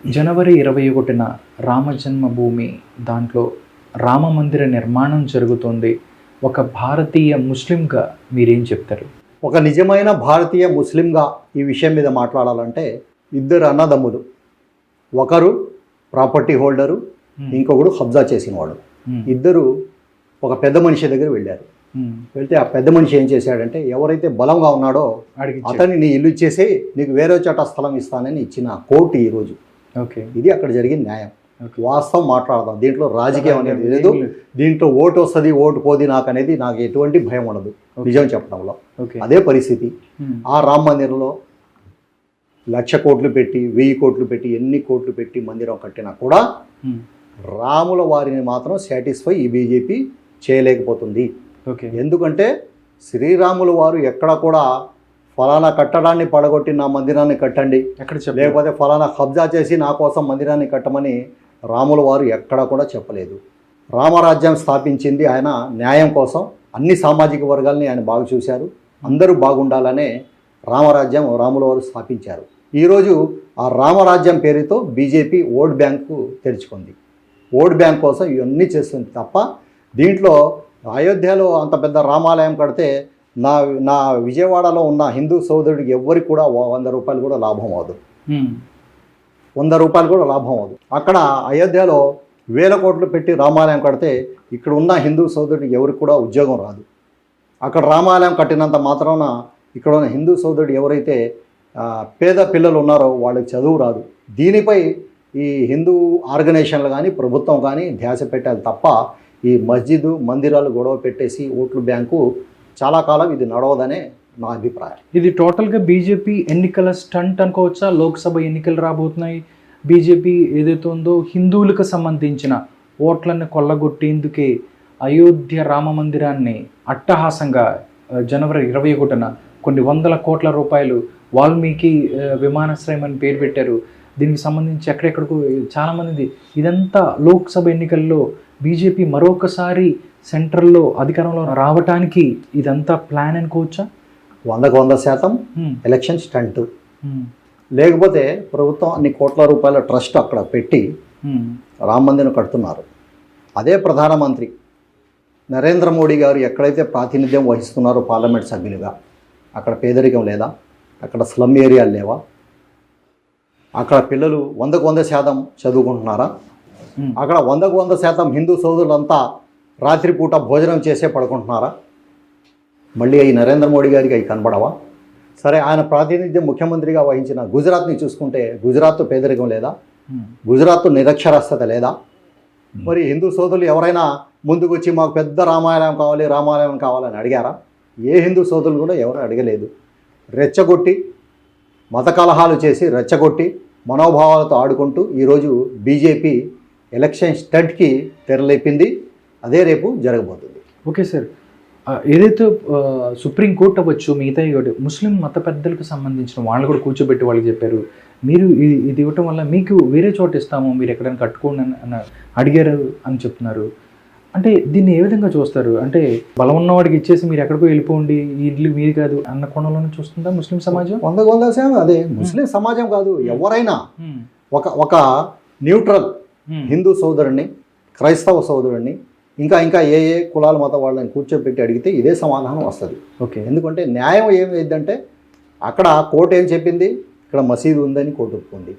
జనవరి 21న రామ జన్మభూమి దాంట్లో రామ మందిర నిర్మాణం జరుగుతుంది. ఒక భారతీయ ముస్లింగా మీరేం చెప్తారు? ఒక నిజమైన భారతీయ ముస్లింగా ఈ విషయం మీద మాట్లాడాలంటే ఇద్దరు అన్నదమ్ములు, ఒకరు ప్రాపర్టీ హోల్డరు, ఇంకొకడు కబ్జా చేసినవాడు. ఇద్దరు ఒక పెద్ద మనిషి దగ్గర వెళ్ళారు. వెళ్తే ఆ పెద్ద మనిషి ఏం చేశాడంటే, ఎవరైతే బలంగా ఉన్నాడో అతన్ని నీ ఇల్లు ఇచ్చేసి నీకు వేరే చోట స్థలం ఇస్తానని ఇచ్చిన కోర్టు ఈరోజు. ఇది అక్కడ జరిగిన న్యాయం. వాస్తవం మాట్లాడదాం, దీంట్లో రాజకీయం అనేది లేదు, దీంట్లో ఓటు వస్తుంది ఓటు పోది నాకు అనేది నాకు ఎటువంటి భయం ఉండదు నిజం చెప్పడంలో. అదే పరిస్థితి ఆ రామ మందిరంలో 1,00,000 కోట్లు పెట్టి 1,000 కోట్లు పెట్టి ఎన్ని కోట్లు పెట్టి మందిరం కట్టినా కూడా రాముల వారిని మాత్రం సాటిస్ఫై ఈ బీజేపీ చేయలేకపోతుంది. ఎందుకంటే శ్రీరాములు వారు ఎక్కడ కూడా ఫలానా కట్టడాన్ని పడగొట్టి నా మందిరాన్ని కట్టండి, లేకపోతే ఫలానా కబ్జా చేసి నా కోసం మందిరాన్ని కట్టమని రాముల వారు ఎక్కడా కూడా చెప్పలేదు. రామరాజ్యం స్థాపించింది ఆయన న్యాయం కోసం, అన్ని సామాజిక వర్గాల్ని ఆయన బాగా చూశారు, అందరూ బాగుండాలనే రామరాజ్యం రాముల వారు స్థాపించారు. ఈరోజు ఆ రామరాజ్యం పేరుతో బీజేపీ ఓట్ బ్యాంకు తెరుచుకుంది. ఓట్ బ్యాంక్ కోసం ఇవన్నీ చేస్తుంది తప్ప దీంట్లో అయోధ్యలో అంత పెద్ద రామాలయం కడితే నా విజయవాడలో ఉన్న హిందూ సోదరుడికి ఎవ్వరికి కూడా 100 రూపాయలు కూడా లాభం అవ్వదు. 100 రూపాయలు కూడా లాభం అవ్వదు. అక్కడ అయోధ్యలో 1,000 కోట్లు పెట్టి రామాలయం కడితే ఇక్కడ ఉన్న హిందూ సోదరుడికి ఎవరికి కూడా ఉద్యోగం రాదు. అక్కడ రామాలయం కట్టినంత మాత్రాన ఇక్కడ ఉన్న హిందూ సోదరుడు ఎవరైతే పేద పిల్లలు ఉన్నారో వాళ్ళకి చదువు రాదు. దీనిపై ఈ హిందూ ఆర్గనైజేషన్లు కానీ ప్రభుత్వం కానీ ధ్యాస పెట్టాలి తప్ప ఈ మస్జిద్ మందిరాలు గొడవ పెట్టేసి ఓట్లు బ్యాంకు చాలా కాలం ఇది నడవదనే నా అభిప్రాయం. ఇది టోటల్గా బీజేపీ ఎన్నికల స్టంట్ అనుకోవచ్చా? లోక్సభ ఎన్నికలు రాబోతున్నాయి. బీజేపీ ఏదైతే ఉందో హిందువులకు సంబంధించిన ఓట్లను కొల్లగొట్టేందుకే అయోధ్య రామ మందిరాన్ని అట్టహాసంగా జనవరి 21న కొన్ని 100 కోట్ల రూపాయలు వాల్మీకి విమానాశ్రయం అని పేరు పెట్టారు. దీనికి సంబంధించి ఎక్కడెక్కడికో చాలామంది ఇదంతా లోక్సభ ఎన్నికల్లో బీజేపీ మరొకసారి సెంట్రల్లో అధికారంలో రావటానికి ఇదంతా ప్లాన్ అనుకోవచ్చా? 100% ఎలక్షన్ స్టంట్. లేకపోతే ప్రభుత్వం అన్ని కోట్ల రూపాయల ట్రస్ట్ అక్కడ పెట్టి రామ మందిరం కడుతున్నారు. అదే ప్రధానమంత్రి నరేంద్ర మోడీ గారు ఎక్కడైతే ప్రాతినిధ్యం వహిస్తున్నారో పార్లమెంట్ సభ్యులుగా, అక్కడ పేదరికం లేదా? అక్కడ స్లమ్ ఏరియాలు లేవా? అక్కడ పిల్లలు 100% చదువుకుంటున్నారా? అక్కడ 100% హిందూ సోదరులంతా రాత్రిపూట భోజనం చేసే పడుకుంటున్నారా? మళ్ళీ ఈ నరేంద్ర మోడీ గారికి అవి కనబడవా? సరే, ఆయన ప్రాతినిధ్యం ముఖ్యమంత్రిగా వహించిన గుజరాత్ని చూసుకుంటే గుజరాత్ పేదరికం లేదా? గుజరాత్ నిరక్షరాస్యత లేదా? మరి హిందూ సోదరులు ఎవరైనా ముందుకు వచ్చి మాకు పెద్ద రామాలయం కావాలి రామాలయం కావాలని అడిగారా? ఏ హిందూ సోదరులు కూడా ఎవరు అడగలేదు. రెచ్చగొట్టి మత కలహాలు చేసి రెచ్చగొట్టి మనోభావాలతో ఆడుకుంటూ ఈరోజు బీజేపీ ఎలక్షన్ స్టంట్కి తెరలేపింది. అదే రేపు జరగబోతుంది. ఓకే సార్, ఏదైతే సుప్రీంకోర్టు అవ్వచ్చు, మిగతా ముస్లిం మత పెద్దలకు సంబంధించిన వాళ్ళు కూడా కూర్చోబెట్టి వాళ్ళకి చెప్పారు, మీరు ఇది ఇవ్వటం వల్ల మీకు వేరే చోట ఇస్తాము, మీరు ఎక్కడైనా కట్టుకోండి అని అడిగారు అని చెప్తున్నారు. అంటే దీన్ని ఏ విధంగా చూస్తారు? అంటే బలం ఉన్నవాడికి ఇచ్చేసి మీరు ఎక్కడికో వెళ్ళిపోండి, ఈ ఇల్లు మీది కాదు అన్న కోణంలోనే చూస్తుందా ముస్లిం సమాజం? 100% అదే ముస్లిం సమాజం కాదు, ఎవరైనా ఒక న్యూట్రల్ హిందూ సోదరుడిని, క్రైస్తవ సోదరుడిని, ఇంకా ఏ కులాల మత వాళ్ళని కూర్చోబెట్టి అడిగితే ఇదే సమాధానం వస్తుంది. ఓకే, ఎందుకంటే న్యాయం ఏమైందంటే అక్కడ కోర్టు ఏం చెప్పింది, ఇక్కడ మసీదు ఉందని కోర్టు ఒప్పుకుంది.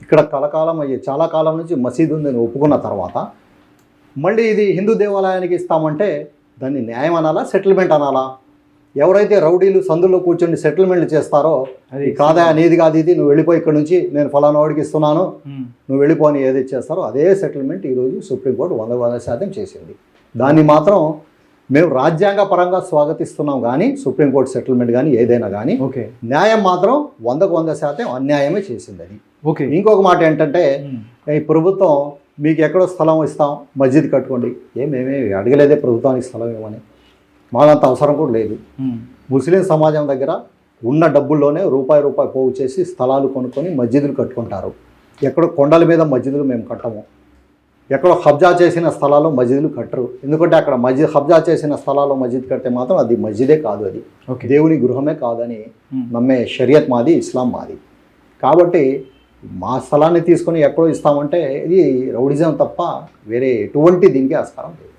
ఇక్కడ చాలా కాలం నుంచి మసీదు ఉందని ఒప్పుకున్న తర్వాత మళ్ళీ ఇది హిందూ దేవాలయానికి ఇస్తామంటే దాన్ని న్యాయం అనాలా, సెటిల్మెంట్ అనాలా? ఎవరైతే రౌడీలు సందులో కూర్చొని సెటిల్మెంట్లు చేస్తారో, అది కాదా నీది కాదు ఇది, నువ్వు వెళ్ళిపోయి ఇక్కడ నుంచి నేను ఫలానా వాడికి ఇస్తున్నాను నువ్వు వెళ్ళిపోని ఏదైతే చేస్తారో అదే సెటిల్మెంట్ ఈరోజు సుప్రీంకోర్టు 100% చేసింది. దాన్ని మాత్రం మేము రాజ్యాంగ పరంగా స్వాగతిస్తున్నాం. కానీ సుప్రీంకోర్టు సెటిల్మెంట్ కానీ ఏదైనా కానీ న్యాయం మాత్రం 100% అన్యాయమే చేసింది. అది ఓకే. ఇంకొక మాట ఏంటంటే, ఈ ప్రభుత్వం మీకు ఎక్కడో స్థలం ఇస్తాం మస్జిద్ కట్టుకోండి, మేమే అడగలేదే ప్రభుత్వానికి స్థలం ఇవ్వమని, మాకంత అవసరం కూడా లేదు. ముస్లిం సమాజం దగ్గర ఉన్న డబ్బుల్లోనే రూపాయి పోగు చేసి స్థలాలు కొనుక్కొని మస్జిదులు కట్టుకుంటారు. ఎక్కడో కొండల మీద మస్జిదులు మేము కట్టము, ఎక్కడో కబ్జా చేసిన స్థలాల్లో మస్జిదులు కట్టరు. ఎందుకంటే అక్కడ కబ్జా చేసిన స్థలాల్లో మస్జిద్ కడితే మాత్రం అది మస్జిదే కాదు, అది దేవుని గృహమే కాదని నమ్మే షరియత్ మాది, ఇస్లాం మాది. కాబట్టి మా స్థలాన్ని తీసుకొని ఎక్కడో ఇస్తామంటే ఇది రౌడిజం తప్ప వేరే ఎటువంటి దీనికి ఆస్కారం లేదు.